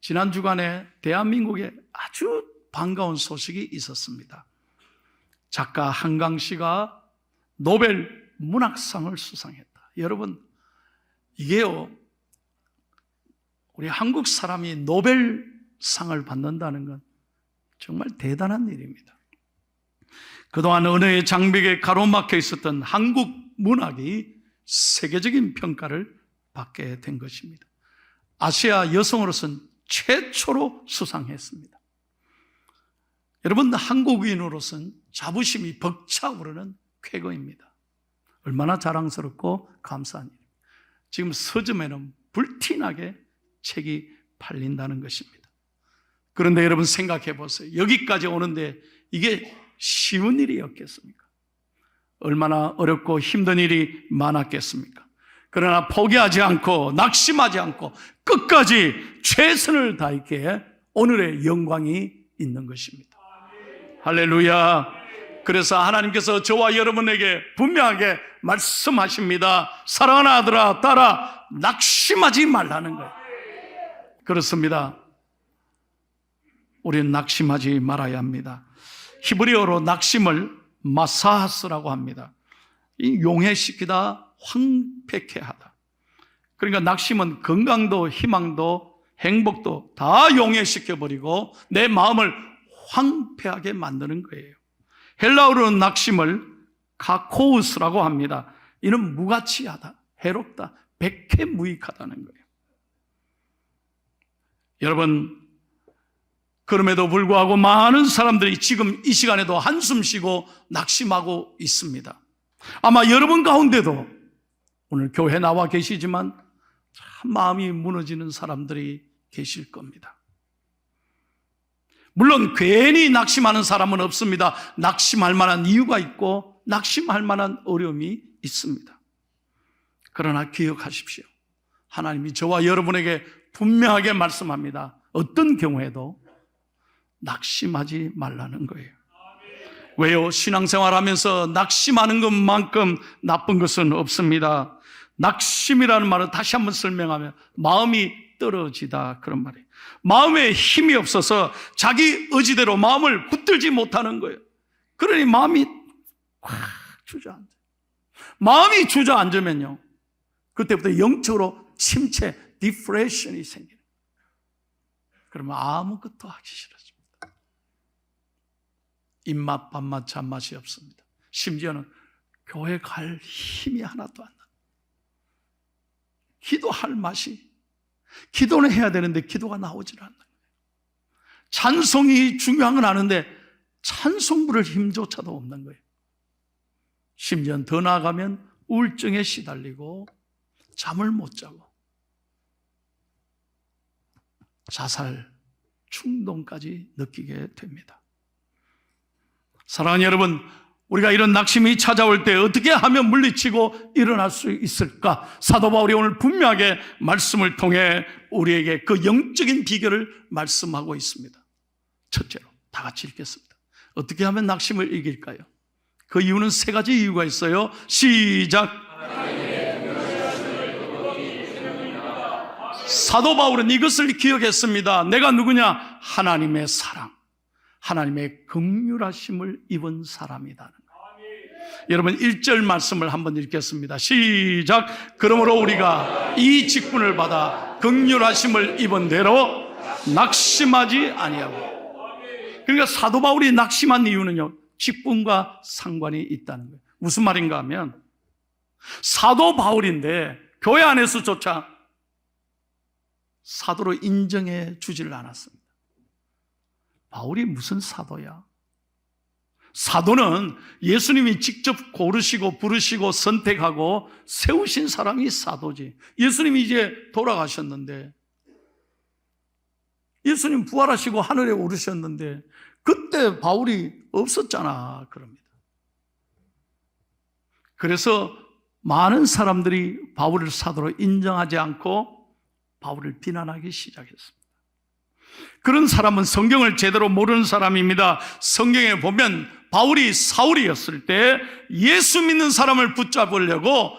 지난 주간에 대한민국에 아주 반가운 소식이 있었습니다. 작가 한강 씨가 노벨 문학상을 수상했다. 여러분, 이게요, 우리 한국 사람이 노벨상을 받는다는 건 정말 대단한 일입니다. 그동안 언어의 장벽에 가로막혀 있었던 한국 문학이 세계적인 평가를 받게 된 것입니다. 아시아 여성으로서는 최초로 수상했습니다. 여러분, 한국인으로서는 자부심이 벅차오르는 쾌거입니다. 얼마나 자랑스럽고 감사한 일입니다. 지금 서점에는 불티나게 책이 팔린다는 것입니다. 그런데 여러분 생각해 보세요. 여기까지 오는데 이게 쉬운 일이었겠습니까? 얼마나 어렵고 힘든 일이 많았겠습니까? 그러나 포기하지 않고 낙심하지 않고 끝까지 최선을 다했기에 오늘의 영광이 있는 것입니다. 할렐루야. 그래서 하나님께서 저와 여러분에게 분명하게 말씀하십니다. 사랑하는 아들아, 딸아, 낙심하지 말라는 거예요. 그렇습니다. 우리는 낙심하지 말아야 합니다. 히브리어로 낙심을 마사하스라고 합니다. 이 용해시키다, 황폐케 하다. 그러니까 낙심은 건강도 희망도 행복도 다 용해시켜버리고 내 마음을 황폐하게 만드는 거예요. 헬라어로는 낙심을 카코우스라고 합니다. 이는 무가치하다, 해롭다, 백해무익하다는 거예요. 여러분, 그럼에도 불구하고 많은 사람들이 지금 이 시간에도 한숨 쉬고 낙심하고 있습니다. 아마 여러분 가운데도 오늘 교회 나와 계시지만 참 마음이 무너지는 사람들이 계실 겁니다. 물론 괜히 낙심하는 사람은 없습니다. 낙심할 만한 이유가 있고 낙심할 만한 어려움이 있습니다. 그러나 기억하십시오. 하나님이 저와 여러분에게 분명하게 말씀합니다. 어떤 경우에도 낙심하지 말라는 거예요. 왜요? 신앙생활하면서 낙심하는 것만큼 나쁜 것은 없습니다. 낙심이라는 말은 다시 한번 설명하면 마음이 떨어지다, 그런 말이에요. 마음에 힘이 없어서 자기 의지대로 마음을 붙들지 못하는 거예요. 그러니 마음이 확 주저앉아요. 마음이 주저앉으면요, 그때부터 영적으로 침체, 디프레션이 생기는 거예요. 그러면 아무것도 하기 싫어집니다. 입맛, 밥맛, 잔맛이 없습니다. 심지어는 교회 갈 힘이 하나도 안 나요. 기도할 맛이, 기도는 해야 되는데 기도가 나오질 않는 거예요. 찬송이 중요한 건 아는데 찬송 부를 힘조차도 없는 거예요. 심지어는 더 나아가면 우울증에 시달리고 잠을 못 자고 자살 충동까지 느끼게 됩니다. 사랑하는 여러분, 우리가 이런 낙심이 찾아올 때 어떻게 하면 물리치고 일어날 수 있을까? 사도 바울이 오늘 분명하게 말씀을 통해 우리에게 그 영적인 비결을 말씀하고 있습니다. 첫째로 다 같이 읽겠습니다. 어떻게 하면 낙심을 이길까요? 그 이유는 세 가지 이유가 있어요. 시작. 사도 바울은 이것을 기억했습니다. 내가 누구냐? 하나님의 사랑, 하나님의 긍휼하심을 입은 사람이다는 거예요. 여러분 1절 말씀을 한번 읽겠습니다. 시작. 그러므로 우리가 이 직분을 받아 긍휼하심을 입은 대로 낙심하지 아니하고. 그러니까 사도 바울이 낙심한 이유는요, 직분과 상관이 있다는 거예요. 무슨 말인가 하면 사도 바울인데 교회 안에서조차 사도로 인정해 주지를 않았습니다. 바울이 무슨 사도야? 사도는 예수님이 직접 고르시고 부르시고 선택하고 세우신 사람이 사도지. 예수님이 이제 돌아가셨는데, 예수님 부활하시고 하늘에 오르셨는데 그때 바울이 없었잖아, 그럽니다. 그래서 많은 사람들이 바울을 사도로 인정하지 않고 바울을 비난하기 시작했습니다. 그런 사람은 성경을 제대로 모르는 사람입니다. 성경에 보면 바울이 사울이었을 때 예수 믿는 사람을 붙잡으려고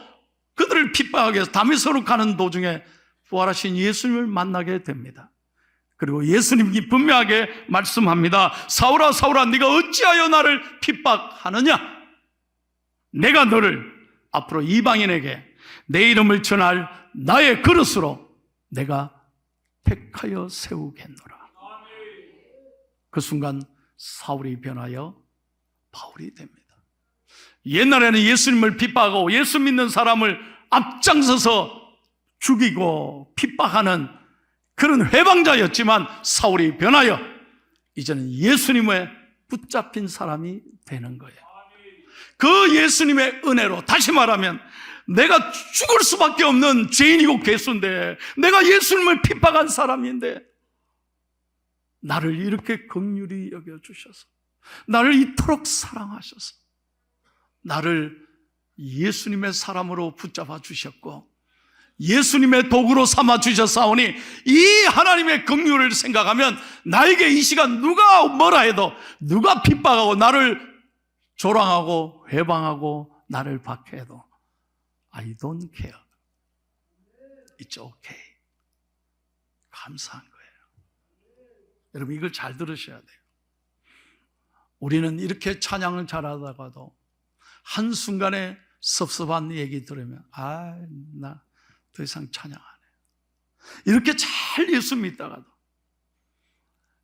그들을 핍박하기 위해서 다메섹으로 가는 도중에 부활하신 예수님을 만나게 됩니다. 그리고 예수님이 분명하게 말씀합니다. 사울아 사울아 네가 어찌하여 나를 핍박하느냐? 내가 너를 앞으로 이방인에게 내 이름을 전할 나의 그릇으로 내가 택하여 세우겠노라. 그 순간 사울이 변하여 바울이 됩니다. 옛날에는 예수님을 핍박하고 예수 믿는 사람을 앞장서서 죽이고 핍박하는 그런 회방자였지만 사울이 변하여 이제는 예수님의 붙잡힌 사람이 되는 거예요. 그 예수님의 은혜로, 다시 말하면 내가 죽을 수밖에 없는 죄인이고 괴수인데, 내가 예수님을 핍박한 사람인데 나를 이렇게 긍휼히 여겨주셔서, 나를 이토록 사랑하셔서 나를 예수님의 사람으로 붙잡아 주셨고 예수님의 도구로 삼아 주셨사오니, 이 하나님의 긍휼을 생각하면 나에게 이 시간 누가 뭐라 해도, 누가 핍박하고 나를 조랑하고 회방하고 나를 박해해도 I don't care. It's okay. 감사한 거예요. 여러분, 이걸 잘 들으셔야 돼요. 우리는 이렇게 찬양을 잘하다가도 한순간에 섭섭한 얘기 들으면 나 더 이상 찬양 안 해. 이렇게 잘 예수 믿다가도,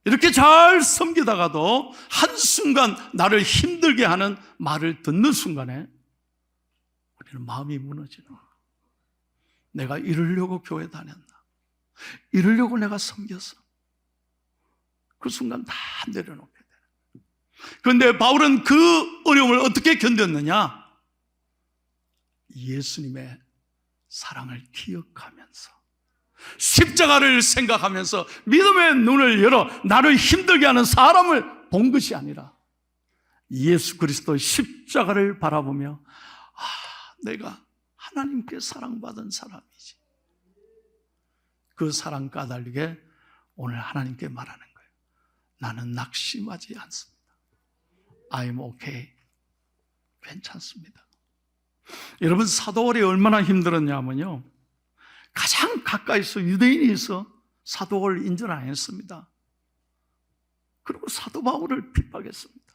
이렇게 잘 섬기다가도 한순간 나를 힘들게 하는 말을 듣는 순간에 우리는 마음이 무너지는 거예요. 내가 이러려고 교회 다녔나? 이러려고 내가 섬겼어? 그 순간 다 내려놓게 돼요. 그런데 바울은 그 어려움을 어떻게 견뎠느냐? 예수님의 사랑을 기억하면서, 십자가를 생각하면서 믿음의 눈을 열어 나를 힘들게 하는 사람을 본 것이 아니라 예수 그리스도의 십자가를 바라보며 내가 하나님께 사랑받은 사람이지. 그 사랑 까닭에 오늘 하나님께 말하는 거예요. 나는 낙심하지 않습니다. I'm okay. 괜찮습니다. 여러분, 사도월이 얼마나 힘들었냐면요, 가장 가까이서 유대인이 있어 사도를 인정 안 했습니다. 그리고 사도 바울을 핍박했습니다.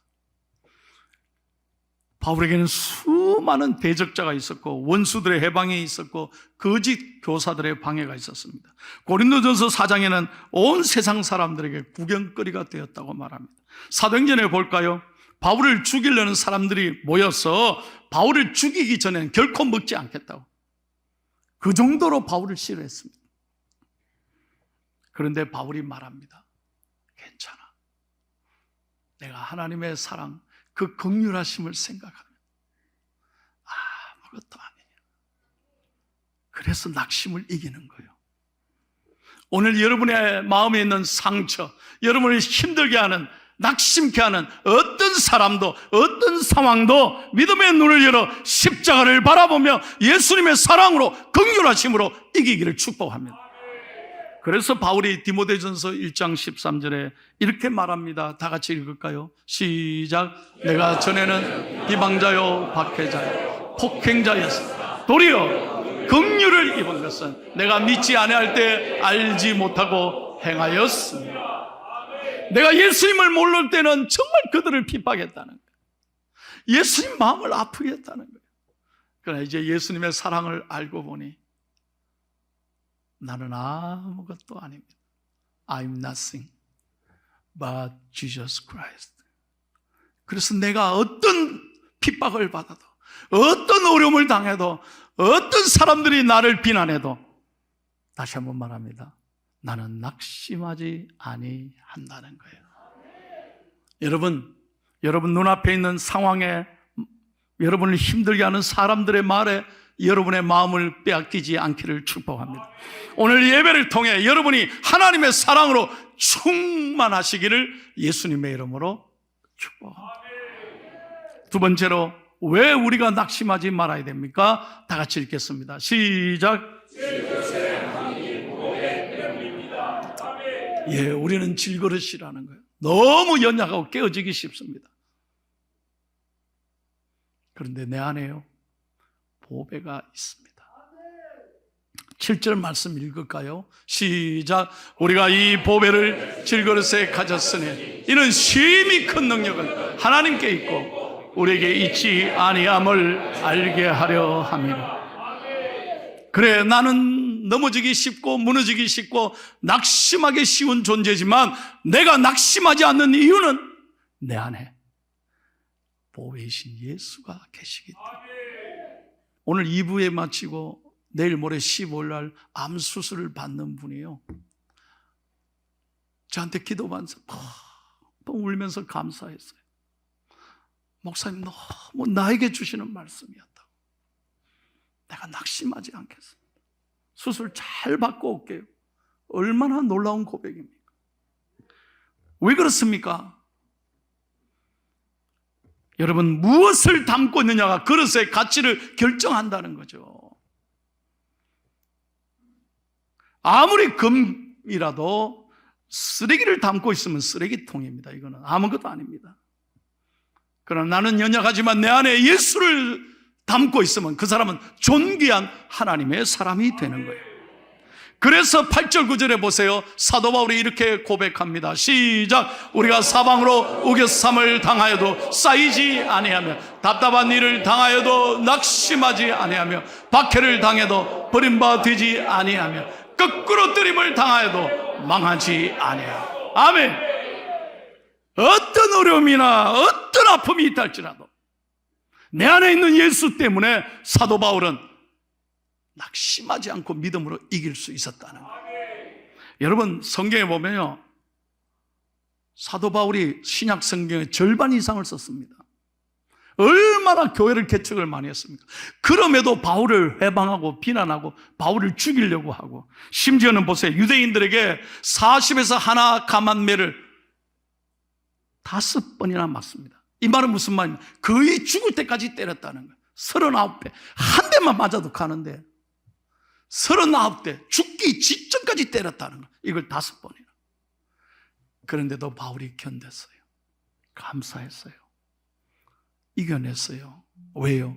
바울에게는 수많은 대적자가 있었고 원수들의 해방이 있었고 거짓 교사들의 방해가 있었습니다. 고린도전서 4장에는 온 세상 사람들에게 구경거리가 되었다고 말합니다. 사도행전에 볼까요? 바울을 죽이려는 사람들이 모여서 바울을 죽이기 전에는 결코 먹지 않겠다고, 그 정도로 바울을 싫어했습니다. 그런데 바울이 말합니다. 괜찮아. 내가 하나님의 사랑, 그 긍휼하심을 생각하면 아무것도 아니야. 그래서 낙심을 이기는 거예요. 오늘 여러분의 마음에 있는 상처, 여러분을 힘들게 하는, 낙심케 하는 어떤 사람도, 어떤 상황도 믿음의 눈을 열어 십자가를 바라보며 예수님의 사랑으로, 긍휼하심으로 이기기를 축복합니다. 그래서 바울이 디모데전서 1장 13절에 이렇게 말합니다. 다 같이 읽을까요? 시작. 내가 전에는 비방자요 박해자요 폭행자였습니다. 도리어 긍휼을 입은 것은 내가 믿지 아니할 때 알지 못하고 행하였습니다. 내가 예수님을 모를 때는 정말 그들을 핍박했다는 거예요. 예수님 마음을 아프게 했다는 거예요. 그러나 이제 예수님의 사랑을 알고 보니 나는 아무것도 아닙니다. I'm nothing but Jesus Christ. 그래서 내가 어떤 핍박을 받아도, 어떤 어려움을 당해도, 어떤 사람들이 나를 비난해도, 다시 한번 말합니다. 나는 낙심하지 아니한다는 거예요. 여러분 눈앞에 있는 상황에, 여러분을 힘들게 하는 사람들의 말에 여러분의 마음을 빼앗기지 않기를 축복합니다. 오늘 예배를 통해 여러분이 하나님의 사랑으로 충만하시기를 예수님의 이름으로 축복합니다. 두 번째로, 왜 우리가 낙심하지 말아야 됩니까? 다 같이 읽겠습니다. 시작. 예, 우리는 질그릇이라는 거예요. 너무 연약하고 깨어지기 쉽습니다. 그런데 내 안에요, 보배가 있습니다. 7절 말씀 읽을까요? 시작. 우리가 이 보배를 질그릇에 가졌으니 이는 심히 큰 능력은 하나님께 있고 우리에게 있지 아니함을 알게 하려 함이라. 그래, 나는 넘어지기 쉽고 무너지기 쉽고 낙심하기 쉬운 존재지만 내가 낙심하지 않는 이유는 내 안에 보배이신 예수가 계시기 때문에. 오늘 2부에 마치고 내일 모레 15일 날 암 수술을 받는 분이요, 저한테 기도하면서 울면서 감사했어요. 목사님, 너무 나에게 주시는 말씀이었다고. 내가 낙심하지 않겠습니다. 수술 잘 받고 올게요. 얼마나 놀라운 고백입니까? 왜 그렇습니까? 여러분, 무엇을 담고 있느냐가 그릇의 가치를 결정한다는 거죠. 아무리 금이라도 쓰레기를 담고 있으면 쓰레기통입니다. 이거는 아무것도 아닙니다. 그러나 나는 연약하지만 내 안에 예수를 담고 있으면 그 사람은 존귀한 하나님의 사람이 되는 거예요. 그래서 8절 9절에 보세요. 사도 바울이 이렇게 고백합니다. 시작. 우리가 사방으로 우겨쌈을 당하여도 쌓이지 아니하며 답답한 일을 당하여도 낙심하지 아니하며 박해를 당해도 버림받지 아니하며 거꾸로 뜨림을 당하여도 망하지 아니하며. 아멘. 어떤 어려움이나 어떤 아픔이 있다 할지라도 내 안에 있는 예수 때문에 사도 바울은 낙심하지 않고 믿음으로 이길 수 있었다는 거예요. 여러분, 성경에 보면요, 사도 바울이 신약 성경의 절반 이상을 썼습니다. 얼마나 교회를 개척을 많이 했습니까? 그럼에도 바울을 해방하고 비난하고 바울을 죽이려고 하고, 심지어는 보세요, 유대인들에게 40에서 하나 감한매를 5번이나 맞습니다. 이 말은 무슨 말입니까? 거의 죽을 때까지 때렸다는 거예요. 39배, 한 대만 맞아도 가는데 39대, 죽기 직전까지 때렸다는 거예요. 이걸 5번이나. 그런데도 바울이 견뎠어요. 감사했어요. 이겨냈어요. 왜요?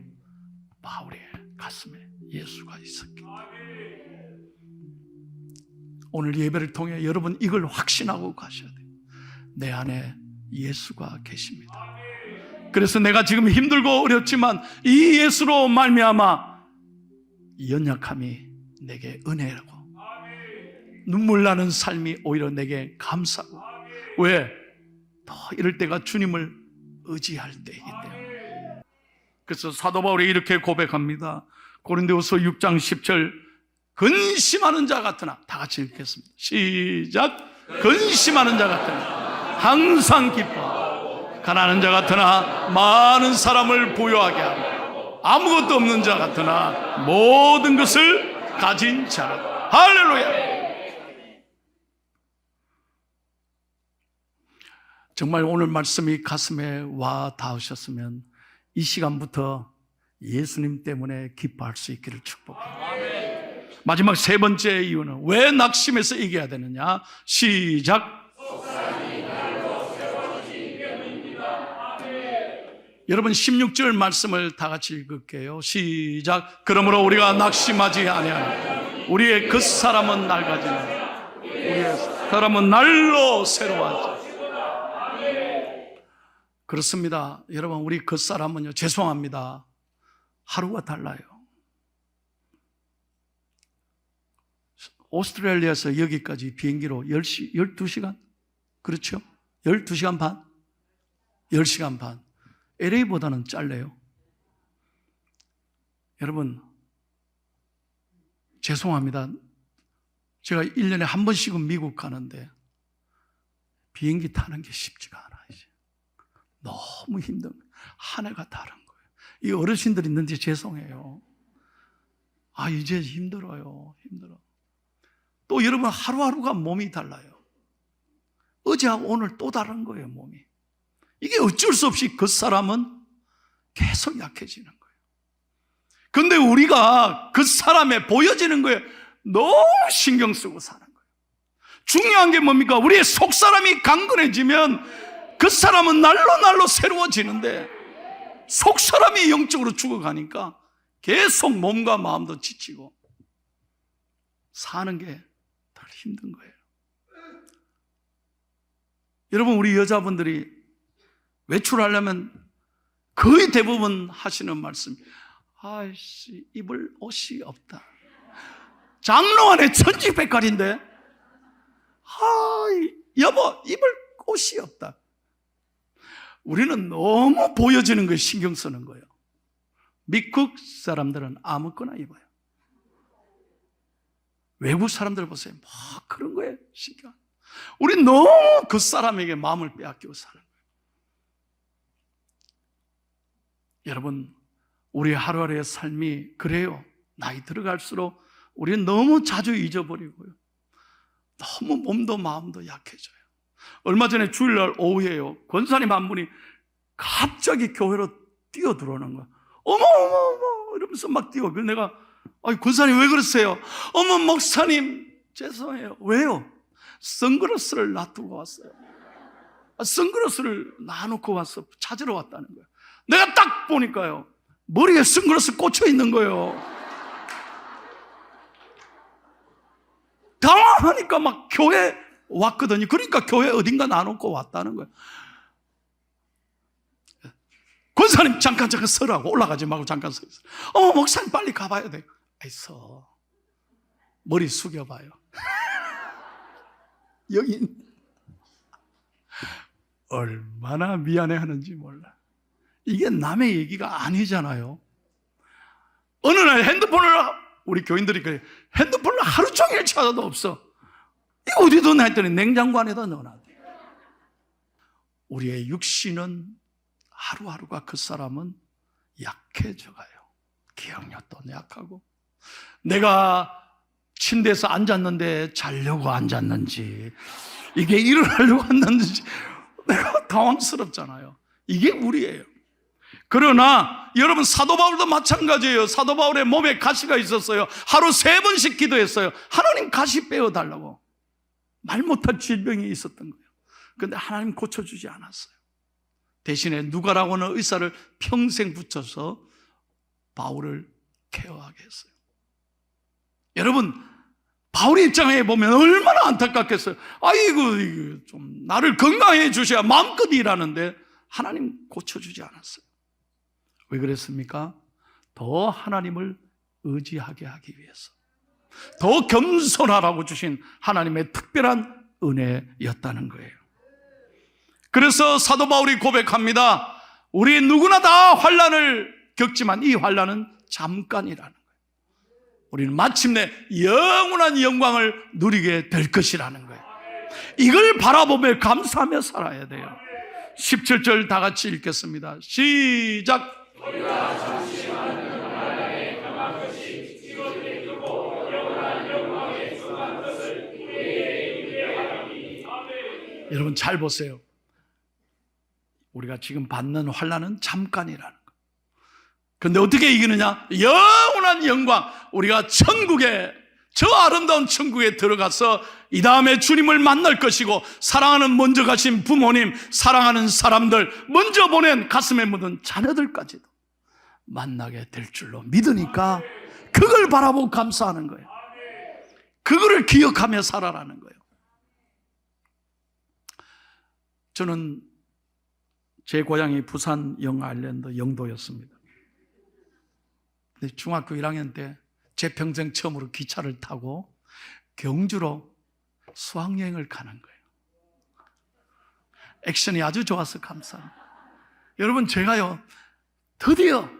바울의 가슴에 예수가 있었기 때문에. 오늘 예배를 통해 여러분 이걸 확신하고 가셔야 돼요. 내 안에 예수가 계십니다. 그래서 내가 지금 힘들고 어렵지만 이 예수로 말미암아 연약함이 내게 은혜라고, 눈물 나는 삶이 오히려 내게 감사고. 왜? 더 이럴 때가 주님을 의지할 때이기 때문에. 그래서 사도 바울이 이렇게 고백합니다. 고린도후서 6장 10절. 근심하는 자 같으나, 다 같이 읽겠습니다. 시작. 근심하는 자 같으나 항상 기뻐하고, 가난한 자 같으나 많은 사람을 부유하게 하고, 아무것도 없는 자 같으나 모든 것을 가진 자라. 할렐루야. 정말 오늘 말씀이 가슴에 와 닿으셨으면 이 시간부터 예수님 때문에 기뻐할 수 있기를 축복합니다. 마지막 세 번째 이유는 왜 낙심해서 이겨야 되느냐? 시작. 여러분 16절 말씀을 다 같이 읽을게요. 시작. 그러므로 우리가 낙심하지 아니하며 우리의 겉사람은 낡아지나 우리의 사람은 날로 새로워하지. 그렇습니다. 여러분, 우리 겉사람은요, 죄송합니다, 하루가 달라요. 오스트레일리아에서 여기까지 비행기로 12시간? 그렇죠? 12시간 반? 10시간 반. LA보다는 짧네요. 여러분, 죄송합니다. 제가 1년에 한 번씩은 미국 가는데 비행기 타는 게 쉽지가 않아요. 너무 힘든 거예요. 한 해가 다른 거예요. 이 어르신들 있는데 죄송해요. 이제 힘들어요. 힘들어. 또 여러분, 하루하루가 몸이 달라요. 어제하고 오늘 또 다른 거예요, 몸이. 이게 어쩔 수 없이 겉사람은 계속 약해지는 거예요. 그런데 우리가 겉사람에 보여지는 거에 너무 신경 쓰고 사는 거예요. 중요한 게 뭡니까? 우리의 속사람이 강건해지면 겉사람은 날로 새로워지는데 속사람이 영적으로 죽어가니까 계속 몸과 마음도 지치고. 사는 게 덜 힘든 거예요. 여러분, 우리 여자분들이 외출하려면 거의 대부분 하시는 말씀, 아이씨, 입을 옷이 없다. 장롱 안에 천지백갈인데, 여보, 입을 옷이 없다. 우리는 너무 보여지는 거에 신경 쓰는 거예요. 미국 사람들은 아무거나 입어요. 외국 사람들 보세요. 막 그런 거에 신경. 우리 너무 그 사람에게 마음을 빼앗기고 사는 거예요. 여러분, 우리 하루하루의 삶이 그래요. 나이 들어갈수록 우리는 너무 자주 잊어버리고요. 너무 몸도 마음도 약해져요. 얼마 전에 주일날 오후에요. 권사님 한 분이 갑자기 교회로 뛰어 들어오는 거야. 어머 이러면서 막 뛰어. 그래서 내가, 권사님 왜 그러세요? 어머 목사님 죄송해요. 왜요? 선글라스를 놔두고 왔어요. 선글라스를 놔놓고 와서 찾으러 왔다는 거예요. 내가 딱 보니까요, 머리에 선글라스 꽂혀 있는 거예요. 당황하니까 막 교회 왔거든요. 그러니까 교회 어딘가 놔놓고 왔다는 거예요. 권사님 잠깐 서라고. 올라가지 말고 잠깐 서 있어. 목사님 빨리 가봐야 돼. 서. 머리 숙여봐요. 여기 얼마나 미안해하는지 몰라. 이게 남의 얘기가 아니잖아요. 어느 날 핸드폰을, 우리 교인들이 그래, 핸드폰을 하루 종일 찾아도 없어. 이거 어디 뒀나 했더니 냉장고 안에다 넣어놨대. 우리의 육신은 하루하루가 그 사람은 약해져가요. 기억력도 약하고, 내가 침대에서 앉았는데 자려고 앉았는지, 이게 일어나려고 앉았는지 내가 당황스럽잖아요. 이게 우리예요. 그러나 여러분, 사도 바울도 마찬가지예요. 사도 바울의 몸에 가시가 있었어요. 하루 3번씩 기도했어요. 하나님 가시 빼어달라고. 말 못할 질병이 있었던 거예요. 그런데 하나님 고쳐주지 않았어요. 대신에 누가라고 하는 의사를 평생 붙여서 바울을 케어하게 했어요. 여러분, 바울의 입장에 보면 얼마나 안타깝겠어요. 아이고, 좀 나를 건강해 주셔야 마음껏 일하는데 하나님 고쳐주지 않았어요. 왜 그랬습니까? 더 하나님을 의지하게 하기 위해서, 더 겸손하라고 주신 하나님의 특별한 은혜였다는 거예요. 그래서 사도 바울이 고백합니다. 우리 누구나 다 환난을 겪지만 이 환난은 잠깐이라는 거예요. 우리는 마침내 영원한 영광을 누리게 될 것이라는 거예요. 이걸 바라보며 감사하며 살아야 돼요. 17절 다 같이 읽겠습니다. 시작. 여러분 잘 보세요. 우리가 지금 받는 환난은 잠깐이라는 거예요. 그런데 어떻게 이기느냐? 영원한 영광, 우리가 천국에, 저 아름다운 천국에 들어가서 이 다음에 주님을 만날 것이고, 사랑하는 먼저 가신 부모님, 사랑하는 사람들, 먼저 보낸 가슴에 묻은 자녀들까지도 만나게 될 줄로 믿으니까 그걸 바라보고 감사하는 거예요. 그거를 기억하며 살아라는 거예요. 저는 제 고향이 부산 영아일랜드 영도였습니다. 근데 중학교 1학년 때 제 평생 처음으로 기차를 타고 경주로 수학여행을 가는 거예요. 액션이 아주 좋아서 감사합니다. 여러분, 제가요 드디어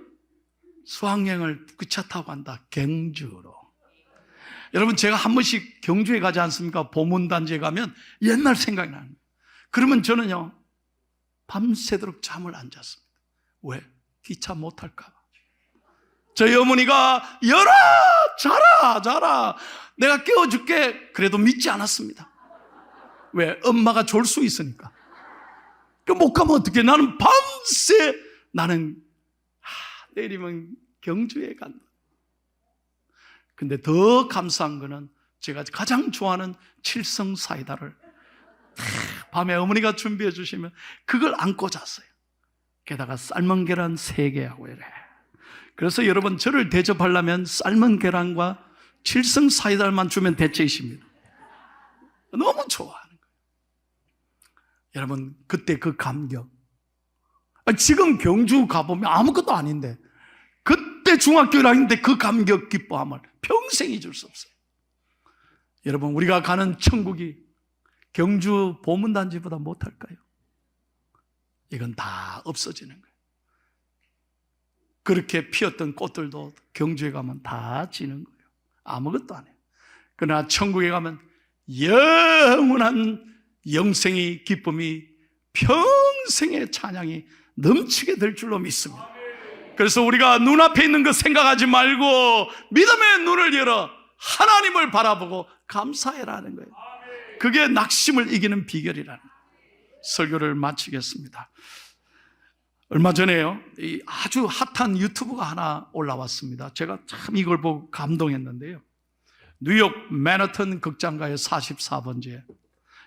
수학여행을 기차 타고 간다. 경주로. 여러분, 제가 한 번씩 경주에 가지 않습니까? 보문단지에 가면 옛날 생각이 나는 거예요. 그러면 저는요 밤새도록 잠을 안 잤습니다. 왜? 기차 못 탈까 봐. 저희 어머니가 열아 자라 내가 깨워줄게 그래도 믿지 않았습니다. 왜? 엄마가 졸 수 있으니까. 못 가면 어떡해. 나는 밤새 나는 내일이면 경주에 간다. 근데 더 감사한 거는 제가 가장 좋아하는 칠성 사이다를 밤에 어머니가 준비해 주시면 그걸 안고 잤어요. 게다가 삶은 계란 3개하고 이래. 그래서 여러분, 저를 대접하려면 삶은 계란과 칠성 사이다만 주면 대체이십니다. 너무 좋아하는 거예요. 여러분, 그때 그 감격. 지금 경주 가보면 아무것도 아닌데 그때 중학교 1학년 때 그 감격 기뻐함을 평생 잊을 수 없어요. 여러분, 우리가 가는 천국이 경주 보문단지보다 못할까요? 이건 다 없어지는 거예요. 그렇게 피었던 꽃들도 경주에 가면 다 지는 거예요. 아무것도 안 해요. 그러나 천국에 가면 영원한 영생의 기쁨이, 평생의 찬양이 넘치게 될 줄로 믿습니다. 그래서 우리가 눈앞에 있는 거 생각하지 말고 믿음의 눈을 열어 하나님을 바라보고 감사해라는 거예요. 그게 낙심을 이기는 비결이라는 거예요. 설교를 마치겠습니다. 얼마 전에요, 아주 핫한 유튜브가 하나 올라왔습니다. 제가 참 이걸 보고 감동했는데요. 뉴욕 맨하튼 극장가의 44번지에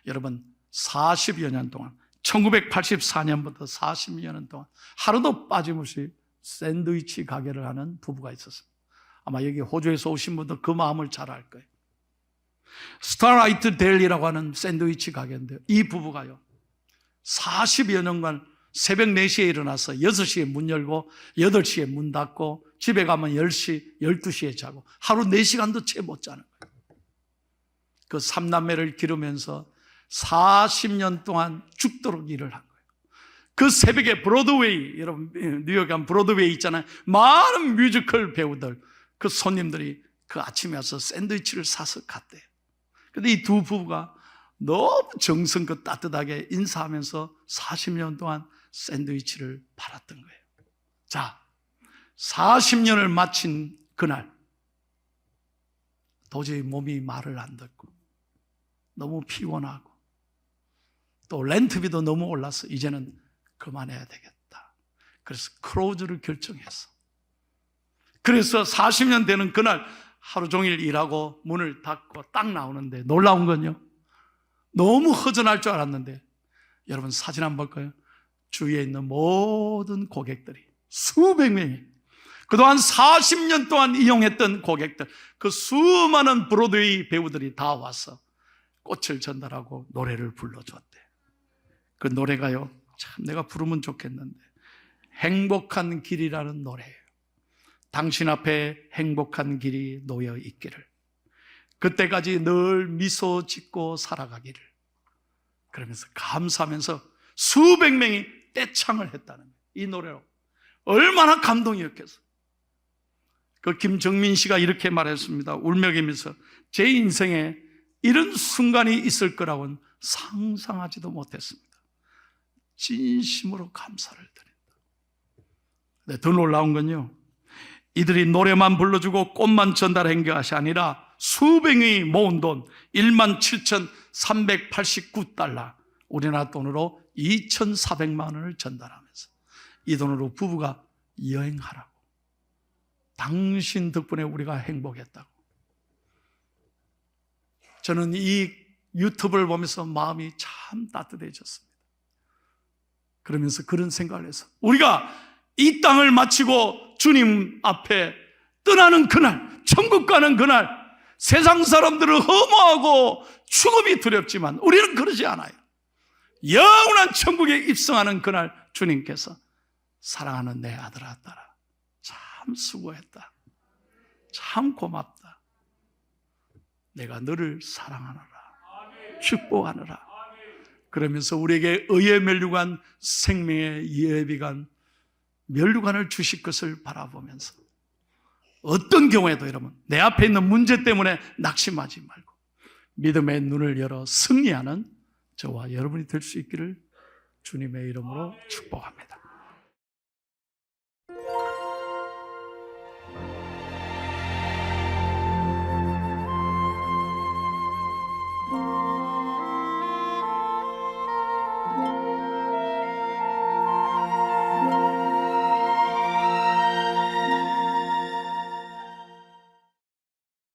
여러분 40여 년 동안 1984년부터 40여 년 동안 하루도 빠짐없이 샌드위치 가게를 하는 부부가 있었습니다. 아마 여기 호주에서 오신 분들 그 마음을 잘 알 거예요. 스타라이트 델리라고 하는 샌드위치 가게인데요, 이 부부가요 40여 년간 새벽 4시에 일어나서 6시에 문 열고 8시에 문 닫고 집에 가면 10시, 12시에 자고 하루 4시간도 채 못 자는 거예요. 그 3남매를 기르면서 40년 동안 죽도록 일을 한 거예요. 그 새벽에 브로드웨이, 여러분 뉴욕에 가면 브로드웨이 있잖아요. 많은 뮤지컬 배우들, 그 손님들이 그 아침에 와서 샌드위치를 사서 갔대요. 근데 이 두 부부가 너무 정성껏 따뜻하게 인사하면서 40년 동안 샌드위치를 팔았던 거예요. 자, 40년을 마친 그날 도저히 몸이 말을 안 듣고 너무 피곤하고 또 렌트비도 너무 올라서 이제는 그만해야 되겠다. 그래서 클로즈를 결정했어. 그래서 40년 되는 그날 하루 종일 일하고 문을 닫고 딱 나오는데 놀라운 건요, 너무 허전할 줄 알았는데 여러분 사진 한번 볼까요? 주위에 있는 모든 고객들이 수백 명이, 그동안 40년 동안 이용했던 고객들, 그 수많은 브로드웨이 배우들이 다 와서 꽃을 전달하고 노래를 불러줬대. 그 노래가요, 참 내가 부르면 좋겠는데, 행복한 길이라는 노래예요. 당신 앞에 행복한 길이 놓여 있기를, 그때까지 늘 미소 짓고 살아가기를, 그러면서 감사하면서 수백 명이 떼창을 했다는 거예요. 이 노래로 얼마나 감동이었겠어요. 그 김정민 씨가 이렇게 말했습니다. 울먹이면서 제 인생에 이런 순간이 있을 거라고는 상상하지도 못했습니다. 진심으로 감사를 드린다. 근데 더 놀라운 건요, 이들이 노래만 불러주고 꽃만 전달한 것이 아니라 수백이 모은 돈 17,389달러, 우리나라 돈으로 2,400만 원을 전달하면서 이 돈으로 부부가 여행하라고, 당신 덕분에 우리가 행복했다고. 저는 이 유튜브를 보면서 마음이 참 따뜻해졌습니다. 그러면서 그런 생각을 해서 우리가 이 땅을 마치고 주님 앞에 떠나는 그날, 천국 가는 그날, 세상 사람들을 허무하고 죽음이 두렵지만 우리는 그러지 않아요. 영원한 천국에 입성하는 그날 주님께서 사랑하는 내 아들아 딸아, 참 수고했다, 참 고맙다, 내가 너를 사랑하노라, 축복하노라, 그러면서 우리에게 의에 면류관, 생명의 예비관, 면류관을 주실 것을 바라보면서 어떤 경우에도 여러분 내 앞에 있는 문제 때문에 낙심하지 말고 믿음의 눈을 열어 승리하는 저와 여러분이 될 수 있기를 주님의 이름으로 축복합니다.